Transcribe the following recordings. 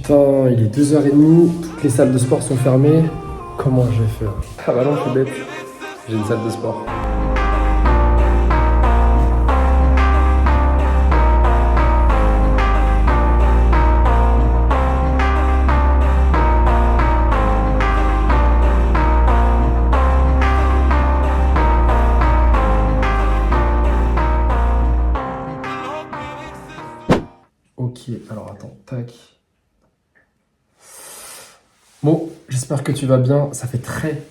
Putain, il est 2h30, toutes les salles de sport sont fermées. Comment je vais faire? Ah bah non, je suis bête. J'ai une salle de sport. Ok, alors attends, tac. Bon, j'espère que tu vas bien. Ça fait très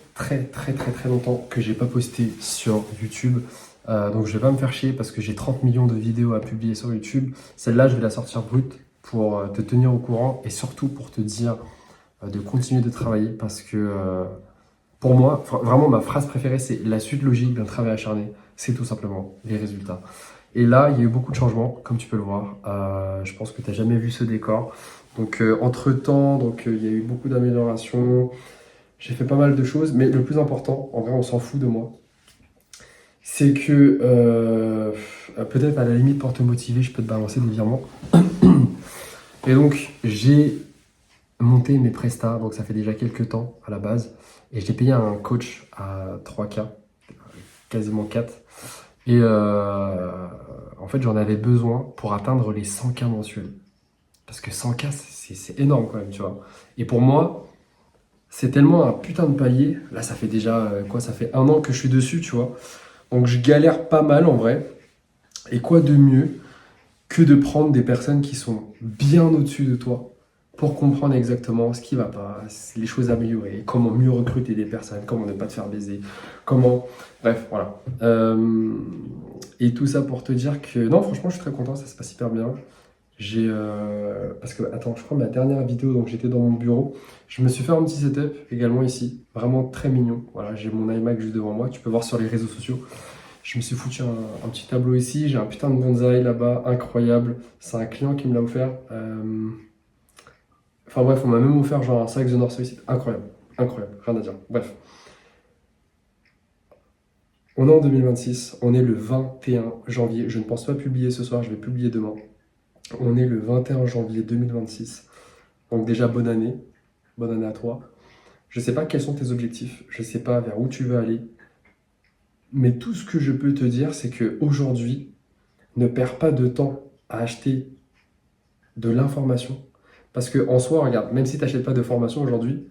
longtemps que j'ai pas posté sur YouTube. Donc je vais pas me faire chier parce que j'ai 30 millions de vidéos à publier sur YouTube. Celle-là, je vais la sortir brute pour te tenir au courant et surtout pour te dire de continuer de travailler parce que pour moi, vraiment ma phrase préférée, c'est la suite logique d'un travail acharné. C'est tout simplement les résultats. Et là, il y a eu beaucoup de changements, comme tu peux le voir. Je pense que tu n'as jamais vu ce décor. Donc, entre-temps, il y a eu beaucoup d'améliorations. J'ai fait pas mal de choses, mais le plus important, en vrai, on s'en fout de moi. C'est que, peut-être à la limite, pour te motiver, je peux te balancer des virements. Et donc, j'ai monté mes prestats, donc ça fait déjà quelques temps à la base. Et je l'ai payé à un coach à 3K, quasiment 4. Et en fait, j'en avais besoin pour atteindre les 100K mensuels. Parce que 100K, c'est énorme quand même, tu vois. Et pour moi, c'est tellement un putain de palier. Là, ça fait déjà, ça fait 1 an que je suis dessus, tu vois. Donc, je galère pas mal en vrai. Et quoi de mieux que de prendre des personnes qui sont bien au-dessus de toi pour comprendre exactement ce qui va pas, les choses à améliorer, comment mieux recruter des personnes, comment ne pas te faire baiser, comment... Bref, voilà. Et tout ça pour te dire que... Non, franchement, je suis très content, ça se passe hyper bien. Parce que, attends, je crois ma dernière vidéo, donc j'étais dans mon bureau, je me suis fait un petit setup également ici, vraiment très mignon. Voilà, j'ai mon iMac juste devant moi, tu peux voir sur les réseaux sociaux. Je me suis foutu un petit tableau ici, j'ai un putain de bonsaï là-bas, incroyable. C'est un client qui me l'a offert. Enfin bref, on m'a même offert genre un sac The North Face, incroyable, incroyable, rien à dire. Bref. On est en 2026, on est le 21 janvier. Je ne pense pas publier ce soir, je vais publier demain. On est le 21 janvier 2026. Donc déjà, bonne année à toi. Je ne sais pas quels sont tes objectifs, je ne sais pas vers où tu veux aller. Mais tout ce que je peux te dire, c'est qu'aujourd'hui, ne perds pas de temps à acheter de l'information. Parce qu'en soi, regarde, même si tu n'achètes pas de formation aujourd'hui,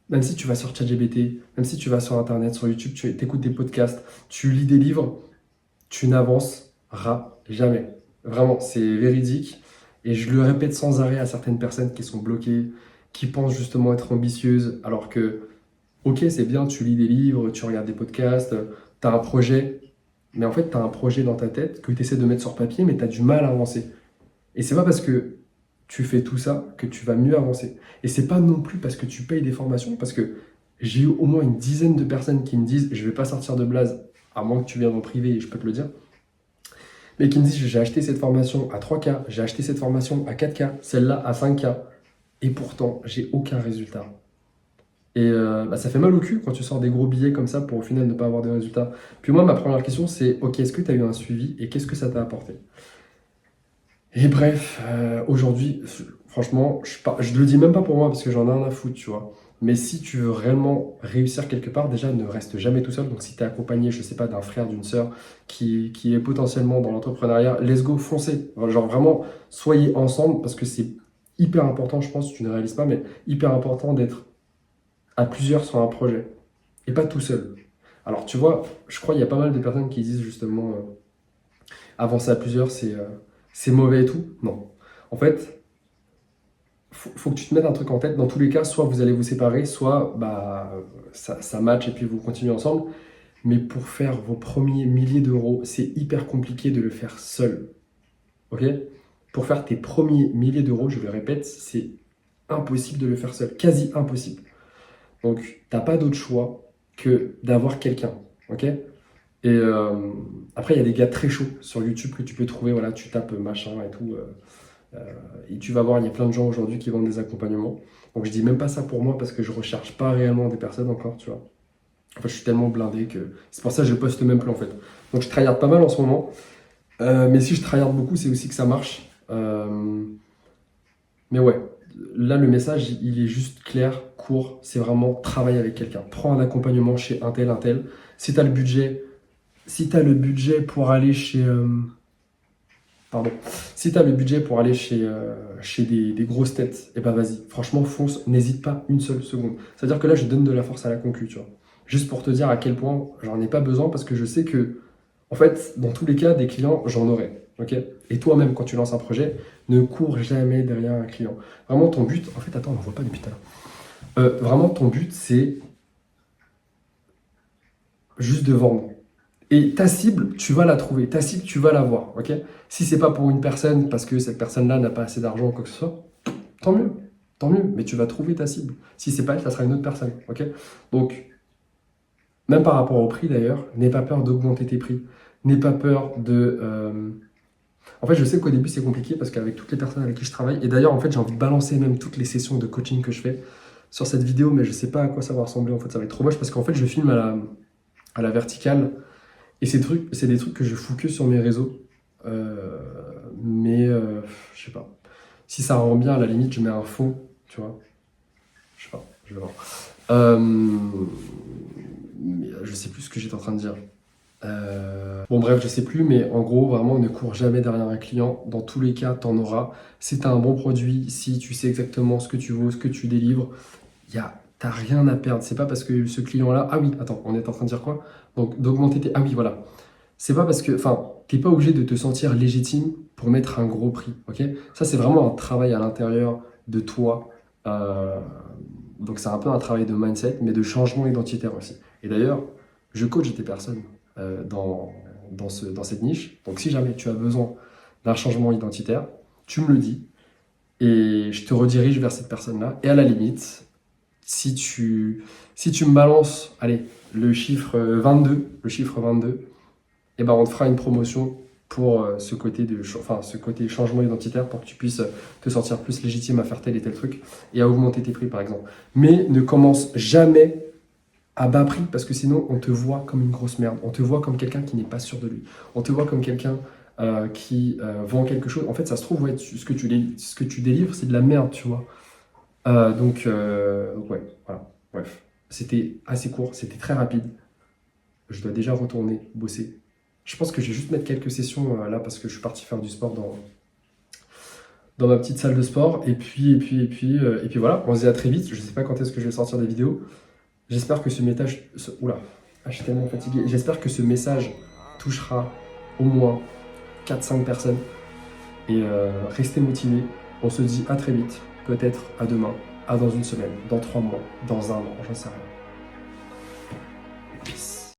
même si tu vas sur ChatGPT, même si tu vas sur Internet, sur YouTube, tu écoutes des podcasts, tu lis des livres, tu n'avanceras jamais. Vraiment, c'est véridique. Et je le répète sans arrêt à certaines personnes qui sont bloquées, qui pensent justement être ambitieuses, alors que, ok, c'est bien, tu lis des livres, tu regardes des podcasts, tu as un projet, mais en fait, tu as un projet dans ta tête que tu essaies de mettre sur papier, mais tu as du mal à avancer. Et c'est pas parce que tu fais tout ça que tu vas mieux avancer. Et c'est pas non plus parce que tu payes des formations, parce que j'ai eu au moins une dizaine de personnes qui me disent, je vais pas sortir de blase, à moins que tu viennes en privé, et je peux te le dire, mais qui me disent, j'ai acheté cette formation à 3K, j'ai acheté cette formation à 4K, celle-là à 5K, et pourtant, j'ai aucun résultat. Et ça fait mal au cul quand tu sors des gros billets comme ça pour au final ne pas avoir de résultats. Puis moi, ma première question, c'est, ok, est-ce que tu as eu un suivi et qu'est-ce que ça t'a apporté? Et bref, aujourd'hui, franchement, je le dis même pas pour moi parce que j'en ai rien à foutre, tu vois. Mais si tu veux réellement réussir quelque part, déjà ne reste jamais tout seul. Donc si tu es accompagné, je sais pas, d'un frère, d'une sœur qui est potentiellement dans l'entrepreneuriat, let's go, foncez. Genre vraiment, soyez ensemble parce que c'est hyper important, je pense, tu ne réalises pas, mais hyper important d'être à plusieurs sur un projet et pas tout seul. Alors tu vois, je crois qu'il y a pas mal de personnes qui disent justement avancer à plusieurs, c'est mauvais et tout. Non. En fait, faut que tu te mettes un truc en tête. Dans tous les cas, soit vous allez vous séparer, soit ça match et puis vous continuez ensemble. Mais pour faire vos premiers milliers d'euros, c'est hyper compliqué de le faire seul. Ok? Pour faire tes premiers milliers d'euros, je le répète, c'est impossible de le faire seul. Quasi impossible. Donc, t'as pas d'autre choix que d'avoir quelqu'un. Ok? Et après, il y a des gars très chauds sur YouTube que tu peux trouver. Voilà, tu tapes machin et tout. Et tu vas voir, il y a plein de gens aujourd'hui qui vendent des accompagnements. Donc je dis même pas ça pour moi parce que je recherche pas réellement des personnes encore, tu vois. Enfin, je suis tellement blindé que c'est pour ça que je poste même plus en fait. Donc je tryhard pas mal en ce moment. Mais si je tryhard beaucoup, c'est aussi que ça marche. Mais ouais, là, le message, il est juste clair, court. C'est vraiment travailler avec quelqu'un. Prends un accompagnement chez un tel, un tel. Si tu as le budget, si tu le budget pour aller chez... pardon. Si tu as le budget pour aller chez des grosses têtes, et ben vas-y. Franchement, fonce. N'hésite pas une seule seconde. C'est-à-dire que là, je donne de la force à la concu, tu vois. Juste pour te dire à quel point j'en ai pas besoin parce que je sais que, en fait, dans tous les cas, des clients, j'en aurai. Ok. Et toi-même, quand tu lances un projet, ne cours jamais derrière un client. Vraiment, ton but, en fait, attends, on ne voit pas depuis tout à l'heure. Vraiment, ton but, c'est juste de vendre. Et ta cible, tu vas la trouver. Ta cible, tu vas la voir. Ok. Si c'est pas pour une personne parce que cette personne-là n'a pas assez d'argent ou quoi que ce soit, tant mieux. Tant mieux. Mais tu vas trouver ta cible. Si c'est pas elle, ça sera une autre personne. Ok. Donc, même par rapport au prix d'ailleurs, n'aie pas peur d'augmenter tes prix. N'aie pas peur de. En fait, je sais qu'au début c'est compliqué parce qu'avec toutes les personnes avec qui je travaille, et d'ailleurs, en fait, j'ai envie de balancer même toutes les sessions de coaching que je fais sur cette vidéo, mais je sais pas à quoi ça va ressembler. En fait, ça va être trop moche parce qu'en fait, je filme à la verticale et ces trucs, c'est des trucs que je fous que sur mes réseaux. Je sais pas. Si ça rend bien, à la limite, je mets un fond, tu vois. Je sais pas, je vais voir. Mais je sais plus ce que j'étais en train de dire. Bon bref, je sais plus, mais en gros, vraiment, ne cours jamais derrière un client. Dans tous les cas, t'en auras. Si t'as un bon produit, si tu sais exactement ce que tu vaux, ce que tu délivres, t'as rien à perdre. C'est pas parce que ce client-là... Ah oui, attends, on est en train de dire quoi? Donc, d'augmenter tes... Ah oui, voilà. C'est pas parce que... Enfin, t'es pas obligé de te sentir légitime pour mettre un gros prix, ok? Ça, c'est vraiment un travail à l'intérieur de toi. Euh, Donc, c'est un peu un travail de mindset, mais de changement identitaire aussi. Et d'ailleurs, je coach des personnes dans cette niche. Donc, si jamais tu as besoin d'un changement identitaire, tu me le dis et je te redirige vers cette personne-là. Et à la limite, si tu me balances, allez, le chiffre 22, et ben on te fera une promotion pour ce côté changement identitaire pour que tu puisses te sentir plus légitime à faire tel et tel truc et à augmenter tes prix par exemple. Mais ne commence jamais à bas prix parce que sinon on te voit comme une grosse merde, on te voit comme quelqu'un qui n'est pas sûr de lui, on te voit comme quelqu'un qui vend quelque chose. En fait, ça se trouve, ouais, ce que tu délivres, c'est de la merde, tu vois. Ouais, voilà. Bref, c'était assez court, c'était très rapide. Je dois déjà retourner bosser. Je pense que je vais juste mettre quelques sessions là parce que je suis parti faire du sport dans ma petite salle de sport. Et puis voilà, on se dit à très vite. Je sais pas quand est-ce que je vais sortir des vidéos. J'espère que ce message... Oula, je suis tellement fatigué. J'espère que ce message touchera au moins 4-5 personnes. Et restez motivés. On se dit à très vite. Peut-être à demain, à dans une semaine, dans 3 mois, dans un an, j'en sais rien.